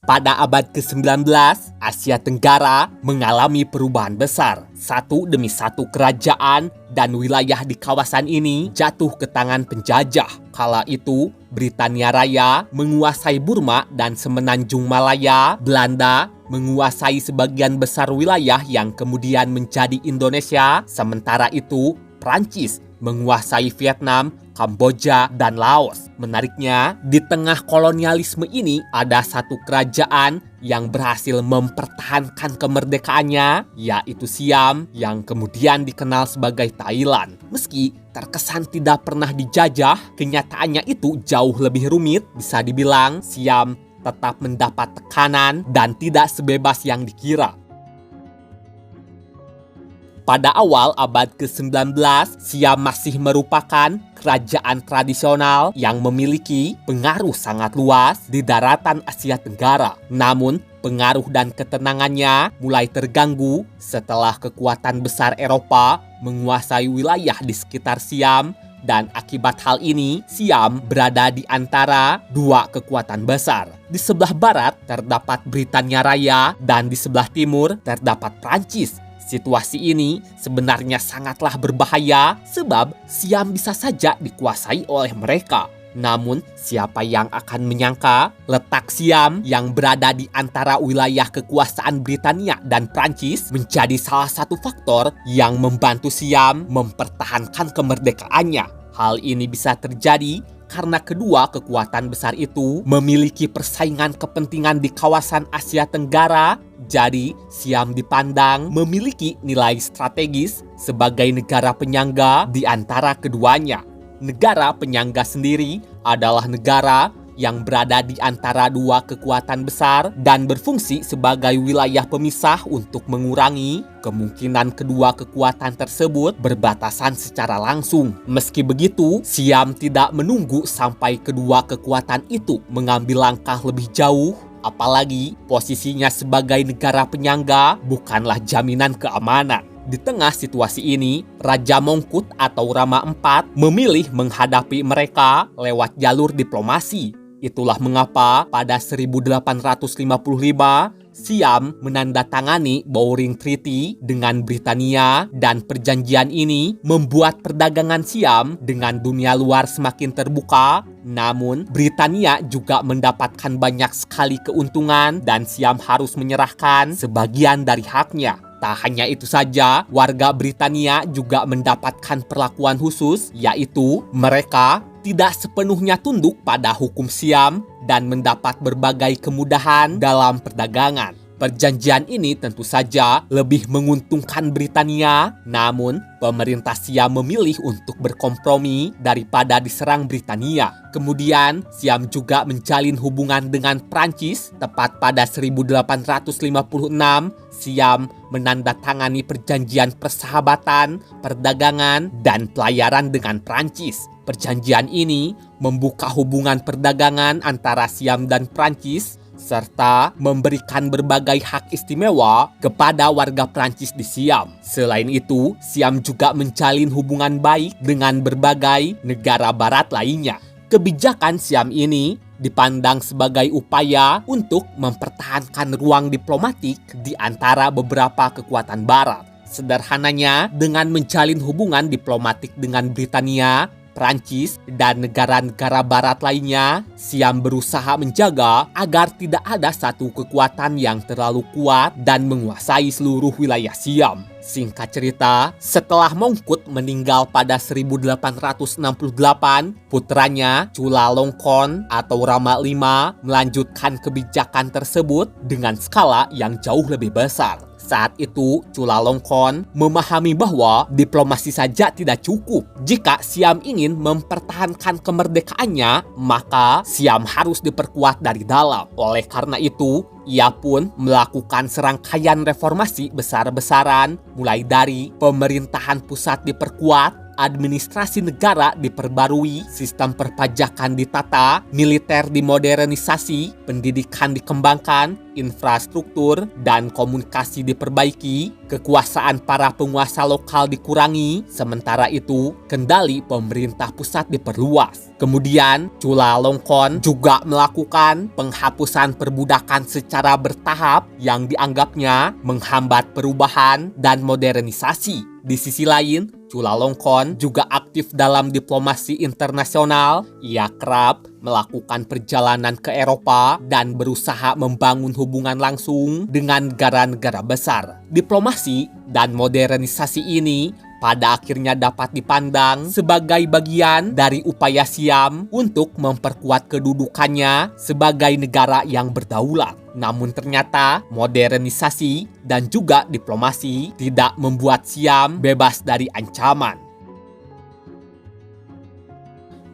Pada abad ke-19, Asia Tenggara mengalami perubahan besar. Satu demi satu kerajaan dan wilayah di kawasan ini jatuh ke tangan penjajah. Kala itu, Britania Raya menguasai Burma dan Semenanjung Malaya. Belanda menguasai sebagian besar wilayah yang kemudian menjadi Indonesia. Sementara itu, Prancis menguasai Vietnam, Kamboja, dan Laos. Menariknya, di tengah kolonialisme ini ada satu kerajaan yang berhasil mempertahankan kemerdekaannya, yaitu Siam, yang kemudian dikenal sebagai Thailand. Meski terkesan tidak pernah dijajah, kenyataannya itu jauh lebih rumit. Bisa dibilang, Siam tetap mendapat tekanan dan tidak sebebas yang dikira. Pada awal abad ke-19, Siam masih merupakan kerajaan tradisional yang memiliki pengaruh sangat luas di daratan Asia Tenggara. Namun, pengaruh dan ketenangannya mulai terganggu setelah kekuatan besar Eropa menguasai wilayah di sekitar Siam, dan akibat hal ini, Siam berada di antara dua kekuatan besar. Di sebelah barat terdapat Britania Raya dan di sebelah timur terdapat Prancis. Situasi ini sebenarnya sangatlah berbahaya sebab Siam bisa saja dikuasai oleh mereka. Namun, siapa yang akan menyangka letak Siam yang berada di antara wilayah kekuasaan Britania dan Prancis menjadi salah satu faktor yang membantu Siam mempertahankan kemerdekaannya. Hal ini bisa terjadi karena kedua kekuatan besar itu memiliki persaingan kepentingan di kawasan Asia Tenggara. Jadi, Siam dipandang memiliki nilai strategis sebagai negara penyangga di antara keduanya. Negara penyangga sendiri adalah negara yang berada di antara dua kekuatan besar dan berfungsi sebagai wilayah pemisah untuk mengurangi kemungkinan kedua kekuatan tersebut berbatasan secara langsung. Meski begitu, Siam tidak menunggu sampai kedua kekuatan itu mengambil langkah lebih jauh. Apalagi posisinya sebagai negara penyangga bukanlah jaminan keamanan. Di tengah situasi ini, Raja Mongkut atau Rama IV memilih menghadapi mereka lewat jalur diplomasi. Itulah mengapa pada 1855 Siam menandatangani Bowring Treaty dengan Britania, dan perjanjian ini membuat perdagangan Siam dengan dunia luar semakin terbuka. Namun, Britania juga mendapatkan banyak sekali keuntungan dan Siam harus menyerahkan sebagian dari haknya. Tak hanya itu saja, warga Britania juga mendapatkan perlakuan khusus, yaitu mereka tidak sepenuhnya tunduk pada hukum Siam dan mendapat berbagai kemudahan dalam perdagangan. Perjanjian ini tentu saja lebih menguntungkan Britania, namun pemerintah Siam memilih untuk berkompromi daripada diserang Britania. Kemudian, Siam juga menjalin hubungan dengan Prancis. Tepat pada 1856, Siam menandatangani perjanjian persahabatan, perdagangan, dan pelayaran dengan Prancis. Perjanjian ini membuka hubungan perdagangan antara Siam dan Prancis, serta memberikan berbagai hak istimewa kepada warga Prancis di Siam. Selain itu, Siam juga menjalin hubungan baik dengan berbagai negara barat lainnya. Kebijakan Siam ini dipandang sebagai upaya untuk mempertahankan ruang diplomatik di antara beberapa kekuatan barat. Sederhananya, dengan menjalin hubungan diplomatik dengan Britania, Prancis, dan negara-negara barat lainnya, Siam berusaha menjaga agar tidak ada satu kekuatan yang terlalu kuat dan menguasai seluruh wilayah Siam. Singkat cerita, setelah Mongkut meninggal pada 1868, putranya Chulalongkorn atau Rama V melanjutkan kebijakan tersebut dengan skala yang jauh lebih besar. Saat itu, Chulalongkorn memahami bahwa diplomasi saja tidak cukup. Jika Siam ingin mempertahankan kemerdekaannya, maka Siam harus diperkuat dari dalam. Oleh karena itu, ia pun melakukan serangkaian reformasi besar-besaran, mulai dari pemerintahan pusat diperkuat, administrasi negara diperbarui, sistem perpajakan ditata, militer dimodernisasi, pendidikan dikembangkan, infrastruktur dan komunikasi diperbaiki, kekuasaan para penguasa lokal dikurangi, sementara itu kendali pemerintah pusat diperluas. Kemudian Chulalongkorn juga melakukan penghapusan perbudakan secara bertahap yang dianggapnya menghambat perubahan dan modernisasi. Di sisi lain, Chulalongkorn juga aktif dalam diplomasi internasional. Ia kerap melakukan perjalanan ke Eropa dan berusaha membangun hubungan langsung dengan negara-negara besar. Diplomasi dan modernisasi ini pada akhirnya dapat dipandang sebagai bagian dari upaya Siam untuk memperkuat kedudukannya sebagai negara yang berdaulat. Namun ternyata modernisasi dan juga diplomasi tidak membuat Siam bebas dari ancaman.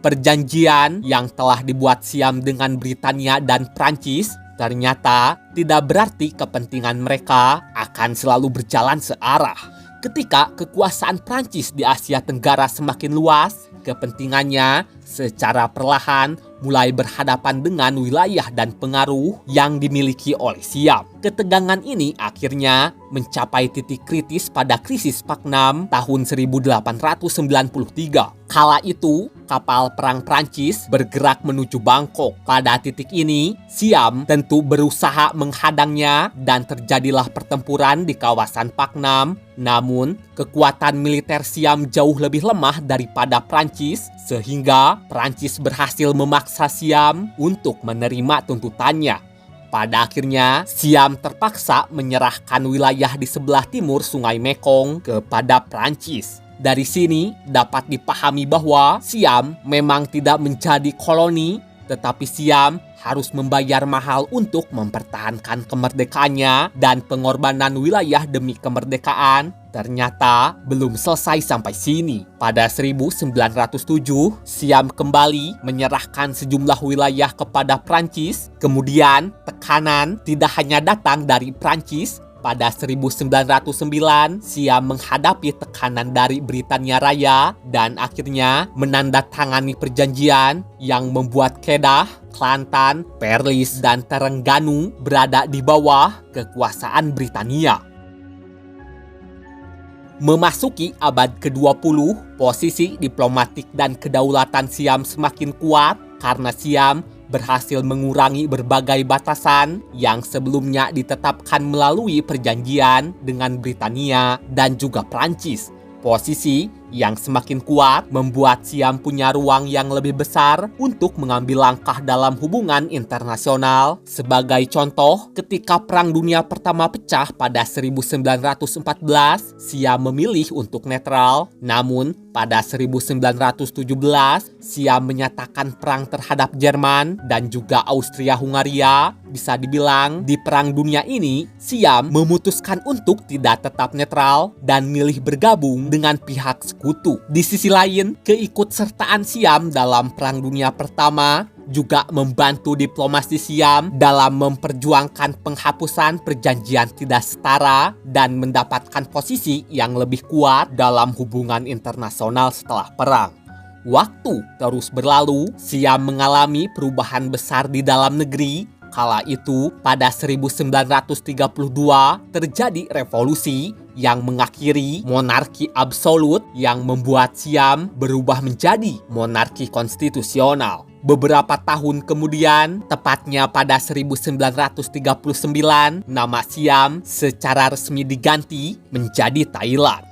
Perjanjian yang telah dibuat Siam dengan Britania dan Prancis ternyata tidak berarti kepentingan mereka akan selalu berjalan searah. Ketika kekuasaan Prancis di Asia Tenggara semakin luas, kepentingannya secara perlahan mulai berhadapan dengan wilayah dan pengaruh yang dimiliki oleh Siam. Ketegangan ini akhirnya mencapai titik kritis pada krisis Paknam tahun 1893. Kala itu, kapal perang Prancis bergerak menuju Bangkok. Pada titik ini, Siam tentu berusaha menghadangnya dan terjadilah pertempuran di kawasan Paknam. Namun, kekuatan militer Siam jauh lebih lemah daripada Prancis, sehingga Prancis berhasil memaksa Siam untuk menerima tuntutannya. Pada akhirnya, Siam terpaksa menyerahkan wilayah di sebelah timur Sungai Mekong kepada Prancis. Dari sini dapat dipahami bahwa Siam memang tidak menjadi koloni, tetapi Siam harus membayar mahal untuk mempertahankan kemerdekaannya, dan pengorbanan wilayah demi kemerdekaan ternyata belum selesai sampai sini. Pada 1907, Siam kembali menyerahkan sejumlah wilayah kepada Prancis. Kemudian, tekanan tidak hanya datang dari Prancis. Pada 1909, Siam menghadapi tekanan dari Britania Raya dan akhirnya menandatangani perjanjian yang membuat Kedah, Kelantan, Perlis, dan Terengganu berada di bawah kekuasaan Britania. Memasuki abad ke-20, posisi diplomatik dan kedaulatan Siam semakin kuat karena Siam berhasil mengurangi berbagai batasan yang sebelumnya ditetapkan melalui perjanjian dengan Britania dan juga Prancis. Posisi yang semakin kuat membuat Siam punya ruang yang lebih besar untuk mengambil langkah dalam hubungan internasional. Sebagai contoh, ketika Perang Dunia Pertama pecah pada 1914, Siam memilih untuk netral. Namun, pada 1917, Siam menyatakan perang terhadap Jerman dan juga Austria-Hungaria. Bisa dibilang, di Perang Dunia ini, Siam memutuskan untuk tidak tetap netral dan milih bergabung dengan pihak sekutu. Di sisi lain, keikutsertaan Siam dalam Perang Dunia Pertama juga membantu diplomasi Siam dalam memperjuangkan penghapusan perjanjian tidak setara dan mendapatkan posisi yang lebih kuat dalam hubungan internasional setelah perang. Waktu terus berlalu, Siam mengalami perubahan besar di dalam negeri. Kala itu, pada 1932 terjadi revolusi yang mengakhiri monarki absolut yang membuat Siam berubah menjadi monarki konstitusional. Beberapa tahun kemudian, tepatnya pada 1939, nama Siam secara resmi diganti menjadi Thailand.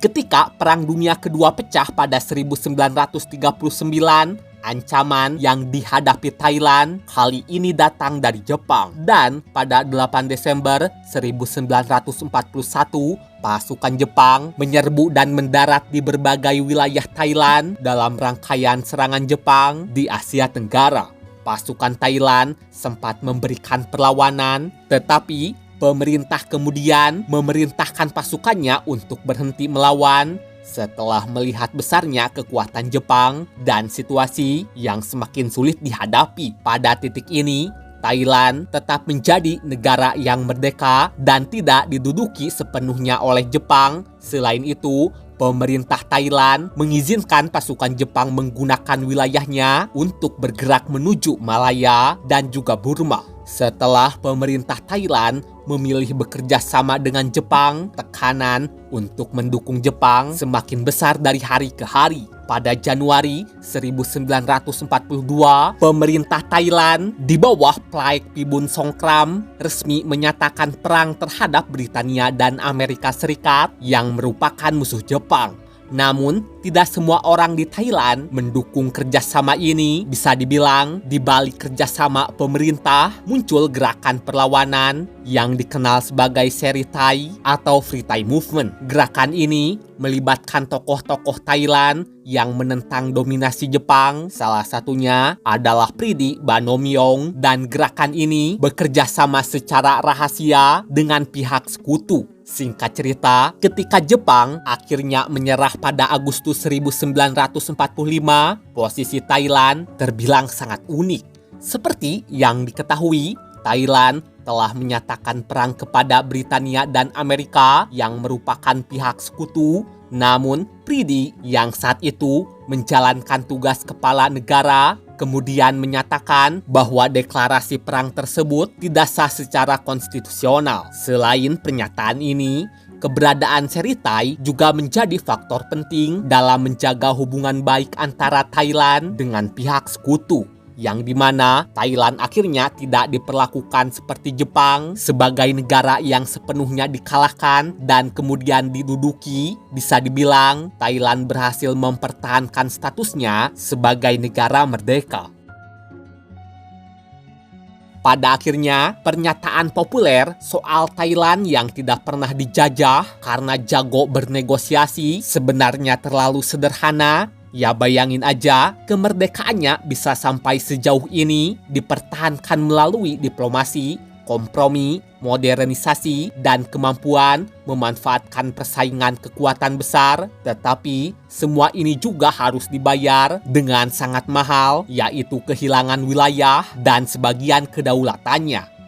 Ketika Perang Dunia Kedua pecah pada 1939, ancaman yang dihadapi Thailand kali ini datang dari Jepang. Dan pada 8 Desember 1941, pasukan Jepang menyerbu dan mendarat di berbagai wilayah Thailand dalam rangkaian serangan Jepang di Asia Tenggara. Pasukan Thailand sempat memberikan perlawanan, tetapi pemerintah kemudian memerintahkan pasukannya untuk berhenti melawan setelah melihat besarnya kekuatan Jepang dan situasi yang semakin sulit dihadapi. Pada titik ini, Thailand tetap menjadi negara yang merdeka dan tidak diduduki sepenuhnya oleh Jepang. Selain itu, pemerintah Thailand mengizinkan pasukan Jepang menggunakan wilayahnya untuk bergerak menuju Malaya dan juga Burma. Setelah pemerintah Thailand memilih bekerja sama dengan Jepang, tekanan untuk mendukung Jepang semakin besar dari hari ke hari. Pada Januari 1942, pemerintah Thailand di bawah Plaek Pibun Songkram resmi menyatakan perang terhadap Britania dan Amerika Serikat yang merupakan musuh Jepang. Namun, tidak semua orang di Thailand mendukung kerjasama ini. Bisa dibilang, di balik kerjasama pemerintah, muncul gerakan perlawanan yang dikenal sebagai Seri Thai atau Free Thai Movement. Gerakan ini melibatkan tokoh-tokoh Thailand yang menentang dominasi Jepang. Salah satunya adalah Pridi Banomyong, dan gerakan ini bekerja sama secara rahasia dengan pihak sekutu. Singkat cerita, ketika Jepang akhirnya menyerah pada Agustus 1945, posisi Thailand terbilang sangat unik. Seperti yang diketahui, Thailand telah menyatakan perang kepada Britania dan Amerika yang merupakan pihak sekutu. Namun, Pridi yang saat itu menjalankan tugas kepala negara kemudian menyatakan bahwa deklarasi perang tersebut tidak sah secara konstitusional. Selain pernyataan ini, keberadaan Seri Thai juga menjadi faktor penting dalam menjaga hubungan baik antara Thailand dengan pihak sekutu, yang dimana Thailand akhirnya tidak diperlakukan seperti Jepang sebagai negara yang sepenuhnya dikalahkan dan kemudian diduduki. Bisa dibilang Thailand berhasil mempertahankan statusnya sebagai negara merdeka. Pada akhirnya, pernyataan populer soal Thailand yang tidak pernah dijajah karena jago bernegosiasi sebenarnya terlalu sederhana. Ya bayangin aja, kemerdekaannya bisa sampai sejauh ini dipertahankan melalui diplomasi, kompromi, modernisasi, dan kemampuan memanfaatkan persaingan kekuatan besar. Tetapi semua ini juga harus dibayar dengan sangat mahal, yaitu kehilangan wilayah dan sebagian kedaulatannya.